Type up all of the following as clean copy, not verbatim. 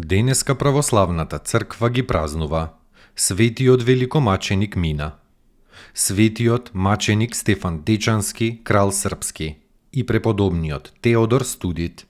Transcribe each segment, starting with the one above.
Денеска православната црква ги празнува светиот великомаченик Мина, светиот маченик Стефан Дечански, крал српски, и преподобниот Теодор Студит.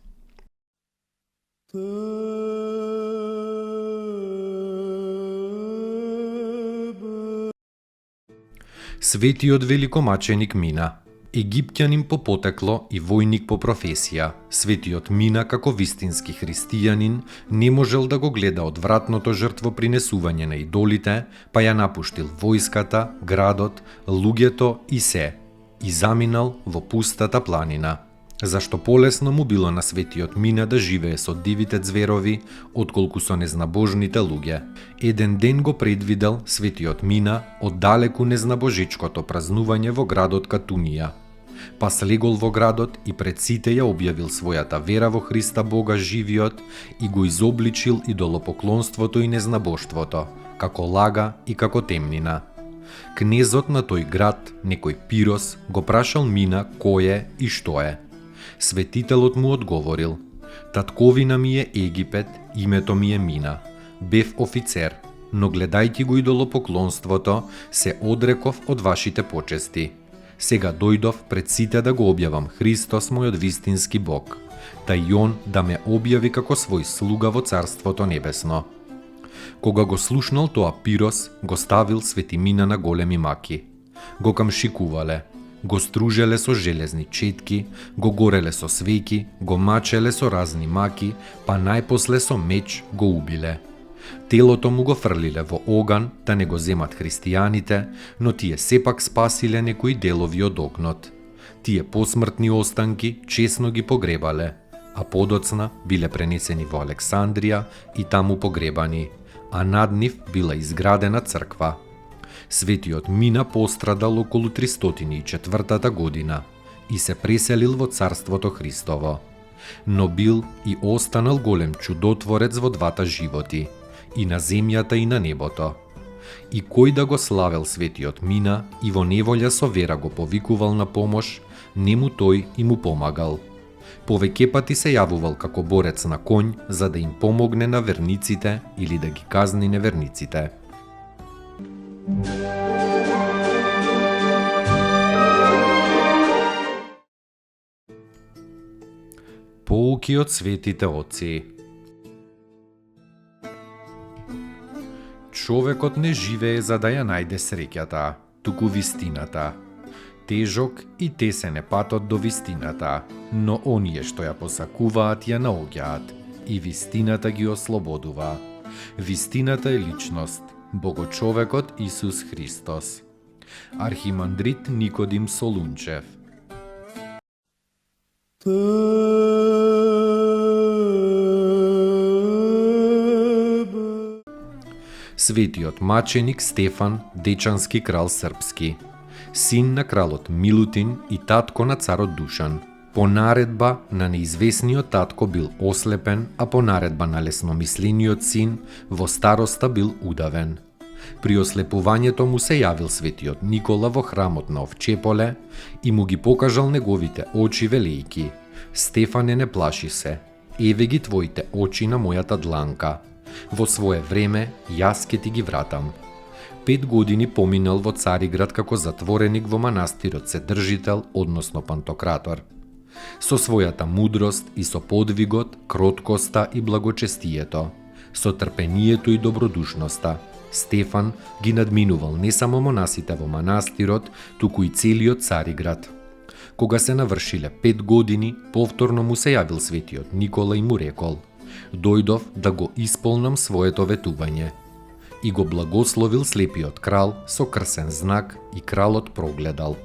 Светиот великомаченик Мина, египтјанин по потекло и војник по професија, светиот Мина како вистински христијанин не можел да го гледа одвратното жртвопринесување на идолите, па ја напуштил војската, градот, луѓето и се, и заминал во пустата планина. Зашто полесно му било на светиот Мина да живее со дивите ѕверови, отколку со незнабожните луѓе. Еден ден го предвидел светиот Мина оддалеку незнабожичкото празнување во градот Катунија. Па слегол во градот и пред сите ја објавил својата вера во Христа Бога живиот и го изобличил идолопоклонството и незнабоштвото, како лага и како темнина. Кнезот на тој град, некој Пирос, го прашал Мина кој е и што е. Светителот му одговорил: татковина ми е Египет, името ми е Мина. Бев офицер, но гледајќи го идолопоклонството, се одреков од вашите почести. Сега дојдов пред сите да го објавам Христос, мојот вистински Бог, та и Он да ме објави како свој слуга во Царството Небесно. Кога го слушнал тоа Пирос, го ставил свети Мина на големи маки. Го камшикувале, го стружеле со железни четки, го гореле со свеќи, го мачеле со разни маки, па најпосле со меч го убиле. Телото му го фрлиле во оган, да не го земат христијаните, но тие сепак спасиле некои делови од огнот. Тие посмртни останки чесно ги погребале, а подоцна биле пренесени во Александрија и таму погребани, а над нив била изградена црква. Светиот Мина пострадал околу 304 година и се преселил во Царството Христово, но бил и останал голем чудотворец во двата животи, и на земјата и на небото. И кој да го славел светиот Мина и во неволја со вера го повикувал на помош, нему тој и му помагал. Повеќе пати се јавувал како борец на конј за да им помогне на верниците или да ги казни неверниците. Поуки од светите отци. Човекот не живее за да ја најде среќата, туку вистината. Тежок и тесен е патот до вистината, но оние што ја посакуваат ја наоѓаат и вистината ги ослободува. Вистината е личност, Богочовекот Исус Христос. Архимандрит Никодим Солунчев. Светиот маченик Стефан Дечански, крал српски, син на кралот Милутин и татко на царот Душан. По наредба на неизвестниот татко бил ослепен, а по наредба на лесномислениот син во староста бил удавен. При ослепувањето му се јавил светиот Никола во храмот на Овчеполе и му ги покажал неговите очи велејки: Стефане, не плаши се, еве ги твоите очи на мојата дланка. Во свое време јас ке ти ги вратам. 5 години поминал во Цариград како затвореник во манастирот Седржител, односно Пантократор. Со својата мудрост и со подвигот, кроткоста и благочестието, со трпението и добродушноста, Стефан ги надминувал не само монасите во манастирот, туку и целиот Цариград. Кога се навршиле 5 години, повторно му се јавил светиот Никола и му рекол: дојдов да го исполнам своето ветување. И го благословил слепиот крал со крсен знак и кралот прогледал.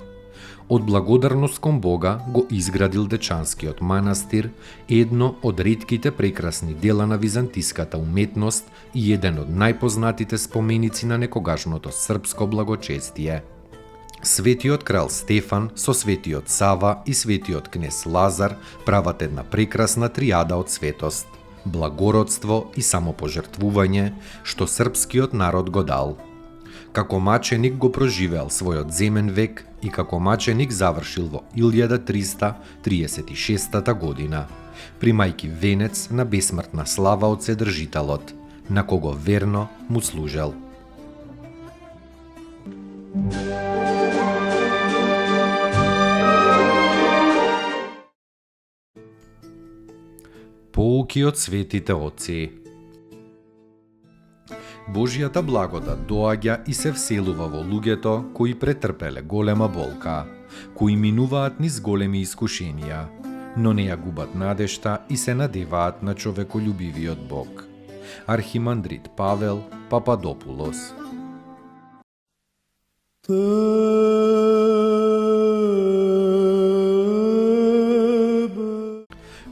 Од благодарност кон Бога го изградил Дечанскиот манастир, едно од ретките прекрасни дела на византиската уметност и еден од најпознатите споменици на некогашното српско благочестие. Светиот крал Стефан со светиот Сава и светиот кнез Лазар прават една прекрасна триада од светост, благородство и самопожртвување, што српскиот народ го дал. Како маченик го проживеал својот земен век и како маченик завршил во 1336 година, примајки венец на бесмртна слава од Вседржителот, на кого верно му служел. Поуки од светите отци. Божјата благодат доаѓа и се вселува во луѓето кои претрпеле голема болка, кои минуваат низ големи искушенија, но не ја губат надежта и се надеваат на човеколюбивиот Бог. Архимандрит Павел Пападопулос.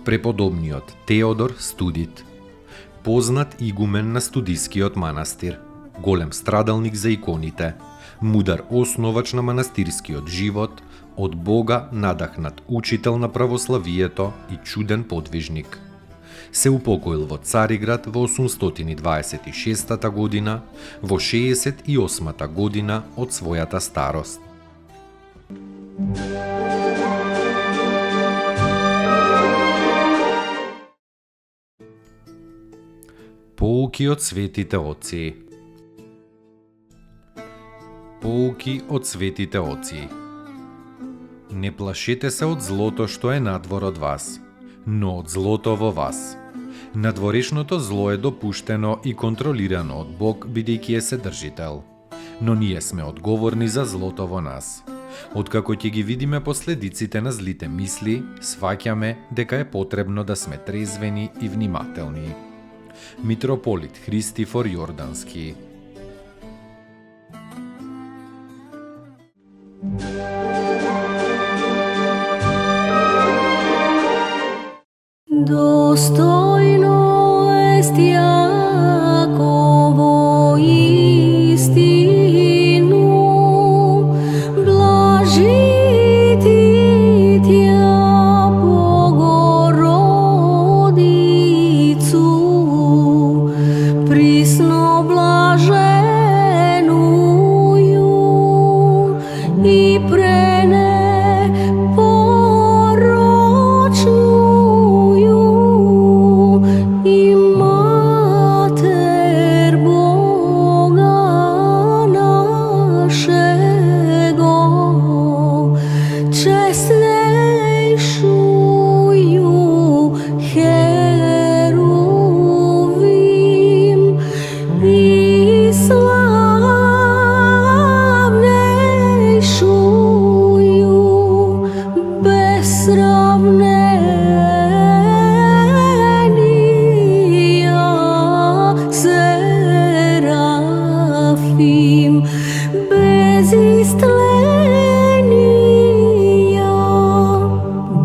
Преподобниот Теодор Студит, познат игумен на Студискиот манастир, голем страдалник за иконите, мудар основач на манастирскиот живот, од Бога надахнат учител на православието и чуден подвижник. Се упокоил во Цариград во 826 година, во 68 година од својата старост. Поуки од светите отци. Поуки од светите отци. Не плашете се од злото што е надвор од вас, но од злото во вас. Надворешното зло е допуштено и контролирано од Бог, бидејќи е Вседржител, но ние сме одговорни за злото во нас. Откако ќе ги видиме последиците на злите мисли, сваќаме дека е потребно да сме трезвени и внимателни. Митрополит Христифор Јордански. Достойно est Јаково истину, блажити Тја Богородицу, присно блаженују и пренепорочнују и Матер Бога нашего, честнейшую Херувим и славнейшую без сравнения Серафим, без истления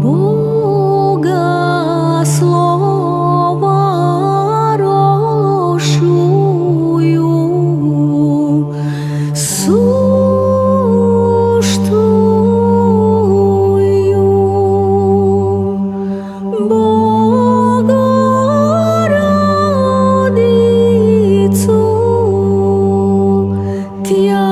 Бога слова рошую, суштую Богородицу, Тја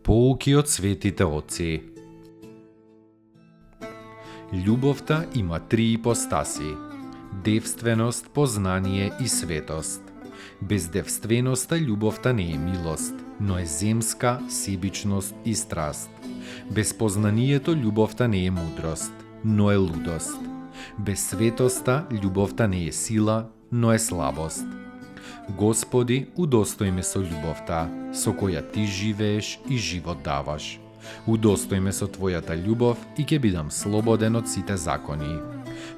Поуки од светите отци. Љубовта има три ипостаси: девственост, познание и светост. Без девственоста љубовта не е милост, но е земска, себичност и страст. Без познанието љубовта не е мудрост, но е лудост. Без светоста љубовта не е сила, но е слабост. Господи, удостој ме со љубовта, со која Ти живееш и живот даваш. Удостој ме со Твојата љубов и ќе бидам слободен од сите закони.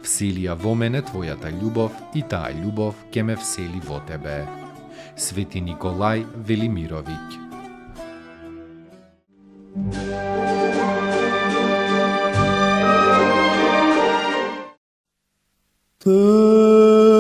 Всели ја во мене Твојата љубов и таа љубов ќе ме всели во Тебе. Свети Николај Велимировиќ. Благослови